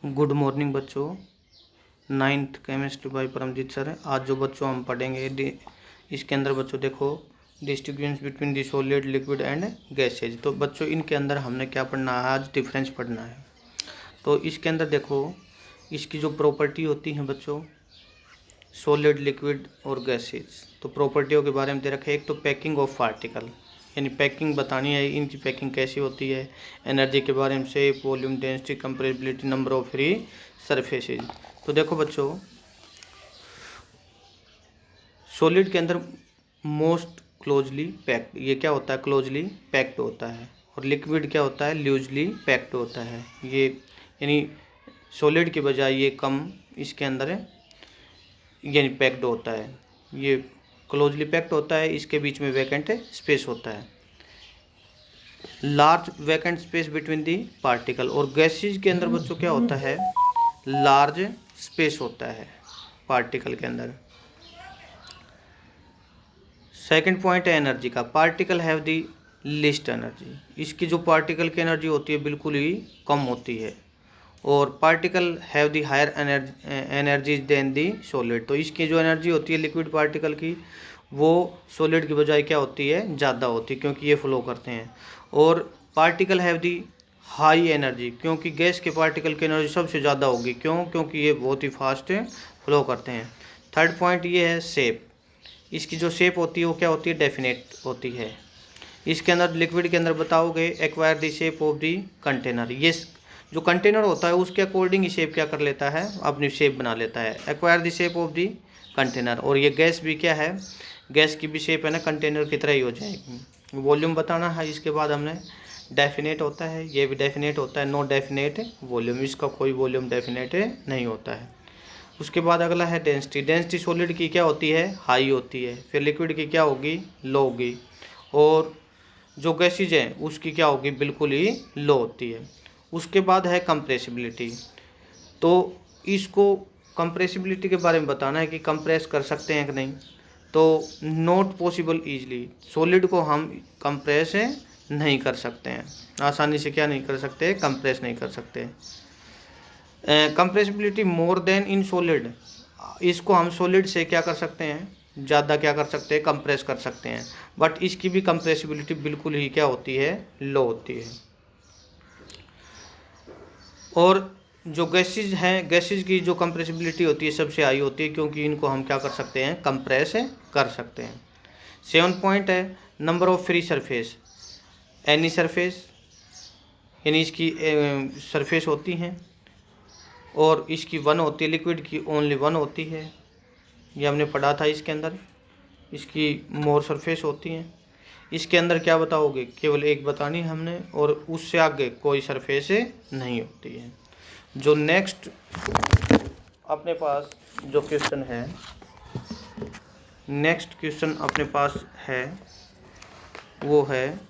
Good morning बच्चों। 9th chemistry bye Paramjit sir. आज जो बच्चों हम पढ़ेंगे इसके अंदर बच्चों देखो distinguish between the solid liquid and gases. तो बच्चों इनके अंदर हमने क्या पढ़ना है, आज डिफरेंस पढ़ना है। तो इसके अंदर देखो इसकी जो प्रॉपर्टी होती हैं बच्चों, सॉलिड लिक्विड और गैसेज। तो प्रॉपर्टियों के बारे में दे रखा है। एक तो पैकिंग ऑफ पार्टिकल, यानी पैकिंग बतानी है, इनकी पैकिंग कैसी होती है। एनर्जी के बारे में shape, volume, density, compressibility, number of free surfaces. तो देखो बच्चों सॉलिड के अंदर मोस्ट क्लोजली पैक्ड, ये क्या होता है, क्लोजली पैक्ड होता है। और लिक्विड क्या होता है, लूजली पैक्ड होता है। ये यानी सॉलिड के बजाय ये कम इसके अंदर यानी पैक्ड होता है, ये क्लोजली पैक्ड होता है। इसके बीच में वैकेंट स्पेस होता है, large vacant space between the particle. और गैसेज के अंदर बच्चों क्या होता है, लार्ज स्पेस होता है पार्टिकल के अंदर। सेकंड पॉइंट है एनर्जी का। Particle have the list energy, इसकी जो पार्टिकल की एनर्जी होती है बिल्कुल ही कम होती है। और particle have the higher energies than the solid. तो इसकी जो एनर्जी होती है लिक्विड पार्टिकल की, वो सॉलिड की बजाय क्या होती है, ज़्यादा होती है, क्योंकि ये फ्लो करते हैं। और particle have the high energy, क्योंकि गैस के पार्टिकल की एनर्जी सबसे ज़्यादा होगी। क्यों? क्योंकि ये बहुत ही फास्ट फ्लो करते हैं। थर्ड पॉइंट ये है शेप, इसकी जो शेप होती है वो क्या होती है, डेफिनेट होती है। इसके अंदर लिक्विड के अंदर बताओगे acquire the shape of the container, ये जो कंटेनर होता है उसके अकॉर्डिंग ही शेप क्या कर लेता है, अपनी शेप बना लेता है, acquire the shape of the container. और ये गैस भी क्या है, गैस की भी शेप है ना कंटेनर की तरह ही हो जाएगी। वॉल्यूम बताना है, इसके बाद हमने डेफिनेट होता है, ये भी डेफिनेट होता है, नो डेफिनेट वॉल्यूम, इसका कोई वॉल्यूम डेफिनेट नहीं होता है। उसके बाद अगला है डेंसिटी। डेंसिटी सॉलिड की क्या होती है, हाई होती है। फिर लिक्विड की क्या होगी, लो होगी। और जो गैसेज है उसकी क्या होगी, बिल्कुल ही लो होती है। उसके बाद है कंप्रेसिबिलिटी। तो इसको कंप्रेसिबिलिटी के बारे में बताना है कि कंप्रेस कर सकते हैं कि नहीं। तो नॉट पॉसिबल ईजली, सॉलिड को हम कंप्रेस नहीं कर सकते हैं, आसानी से क्या नहीं कर सकते, कंप्रेस नहीं कर सकते। Compressibility more then in solid, इसको हम सॉलिड से क्या कर सकते हैं, ज़्यादा क्या कर सकते हैं, कंप्रेस कर सकते हैं। बट इसकी भी कंप्रेसिबिलिटी बिल्कुल ही क्या होती है, लो होती है। और जो गैसेज हैं, गैसेज की जो कंप्रेसिबिलिटी होती है सबसे हाई होती है, क्योंकि इनको हम क्या कर सकते हैं, कंप्रेस कर सकते हैं। 7 पॉइंट है number of free surface. Any surface, यानी इसकी सरफेस होती हैं और इसकी 1 होती है, लिक्विड की ओनली 1 होती है, ये हमने पढ़ा था इसके अंदर। इसकी मोर सरफेस होती हैं। इसके अंदर क्या बताओगे, केवल एक बतानी हमने, और उससे आगे कोई सरफेस नहीं होती है। जो नेक्स्ट अपने पास जो क्वेश्चन है, नेक्स्ट क्वेश्चन अपने पास है वो है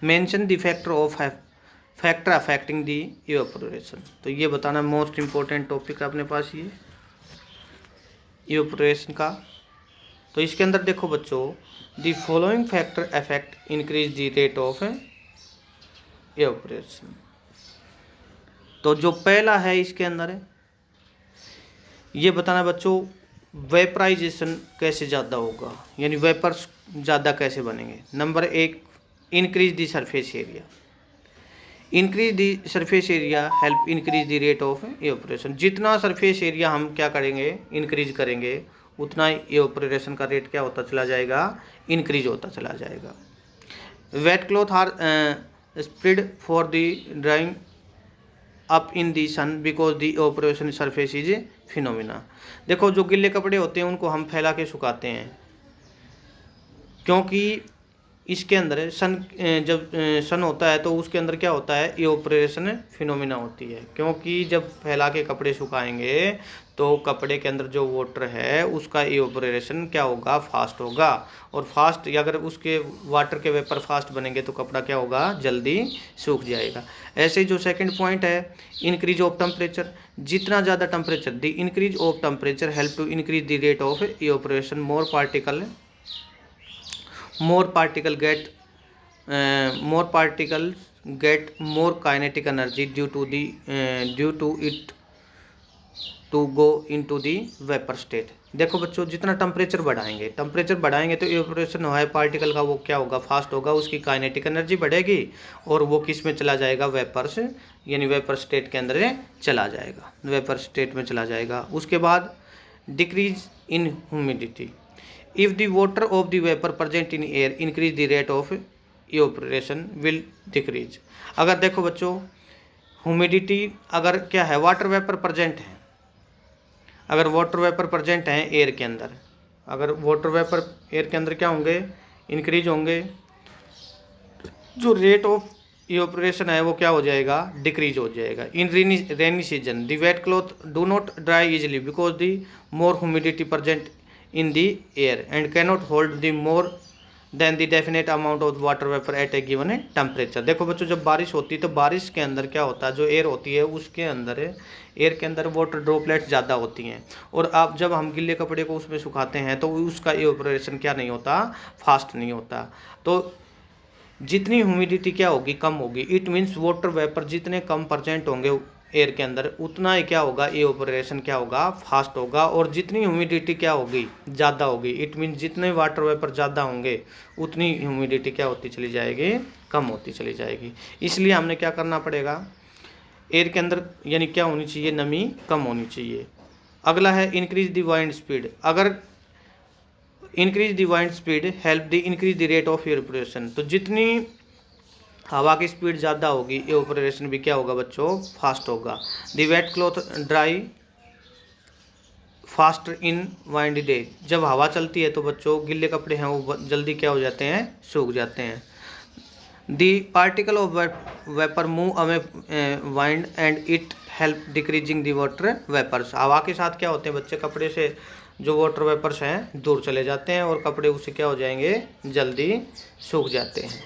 mention the factor affecting the evaporation. तो ये बताना मोस्ट इम्पोर्टेंट टॉपिक है अपने पास ये इवेपोरेशन का। तो इसके अंदर देखो बच्चों, the following factor affect increase the rate of evaporation. तो जो पहला है इसके अंदर ये बताना बच्चों, वेपराइजेशन कैसे ज़्यादा होगा, यानी वेपर्स ज़्यादा कैसे बनेंगे। Number 1, increase the surface area. Increase the surface area help increase the rate of evaporation. जितना सरफेस एरिया हम क्या करेंगे, इंक्रीज करेंगे, उतना इवेपोरेशन का रेट क्या होता चला जाएगा, इंक्रीज होता चला जाएगा। Wet cloth are spread for the drying up in the sun because the evaporation surface is phenomena. देखो जो गिले कपड़े होते हैं उनको हम फैला के सुखाते हैं, क्योंकि इसके अंदर जब सन होता है तो उसके अंदर क्या होता है, इवेपोरेशन फिनोमिना होती है। क्योंकि जब फैला के कपड़े सुखाएंगे तो कपड़े के अंदर जो वाटर है उसका इवेपोरेशन क्या होगा, फास्ट होगा। और फास्ट, अगर उसके वाटर के वेपर फास्ट बनेंगे तो कपड़ा क्या होगा, जल्दी सूख जाएगा। ऐसे ही जो सेकंड पॉइंट है, इंक्रीज ऑफ टेम्परेचर। जितना ज़्यादा temperature, the increase of temperature help to increase the rate of evaporation, more particle more particles get more kinetic energy due to it to go into the vapor state। देखो बच्चों, जितना temperature बढ़ाएंगे तो evaporation हुआ है particle का वो क्या होगा, फास्ट होगा, उसकी काइनेटिक एनर्जी बढ़ेगी और वो किस में चला जाएगा, वेपर्स यानी वेपर स्टेट के अंदर चला जाएगा, वेपर स्टेट में चला जाएगा। उसके बाद decrease in humidity, if the water of the vapour present in air increase the rate of evaporation will decrease. अगर देखो बच्चों, ह्यूमिडिटी अगर क्या है, वाटर वेपर प्रेजेंट है, अगर वाटर वेपर प्रेजेंट है एयर के अंदर, अगर वाटर वेपर एयर के अंदर क्या होंगे, इंक्रीज होंगे, जो रेट ऑफ इवेपोरेशन है वो क्या हो जाएगा, डिक्रीज हो जाएगा। In rainy season the wet cloth do not dry easily because the more humidity present in the air and cannot hold the more than the definite amount of water vapour at a given temperature. देखो बच्चों, जब बारिश होती है तो बारिश के अंदर क्या होता है, जो एयर होती है उसके अंदर एयर के अंदर वाटर ड्रॉपलेट्स ज़्यादा होती हैं, और अब जब हम गिले कपड़े को उसमें सुखाते हैं तो उसका इवेपोरेशन क्या नहीं होता, फास्ट नहीं होता। तो जितनी ह्यूमिडिटी क्या होगी, कम होगी, इट मीन्स वाटर वेपर जितने कम परसेंट होंगे एयर के अंदर उतना ही क्या होगा, इवेपोरेशन क्या होगा, फास्ट होगा। और जितनी ह्यूमिडिटी क्या होगी, ज़्यादा होगी, इट मीन्स जितने वाटर वेपर ज़्यादा होंगे उतनी ह्यूमिडिटी क्या होती चली जाएगी, कम होती चली जाएगी। इसलिए हमने क्या करना पड़ेगा, एयर के अंदर यानी क्या होनी चाहिए, नमी कम होनी चाहिए। अगला है इंक्रीज द वाइंड स्पीड, अगर increase the wind speed help the increase the rate of evaporation, तो जितनी हवा की स्पीड ज़्यादा होगी इवेपोरेशन भी क्या होगा बच्चों, फास्ट होगा। The wet cloth dry fast in wind day, जब हवा चलती है तो बच्चों गिले कपड़े हैं वो जल्दी क्या हो जाते हैं, सूख जाते हैं। The particle of vapour move away wind and it help decreasing the water vapours, हवा के साथ क्या होते हैं बच्चे, कपड़े से जो वाटर वेपर्स हैं दूर चले जाते हैं और कपड़े उससे क्या हो जाएंगे, जल्दी सूख जाते हैं।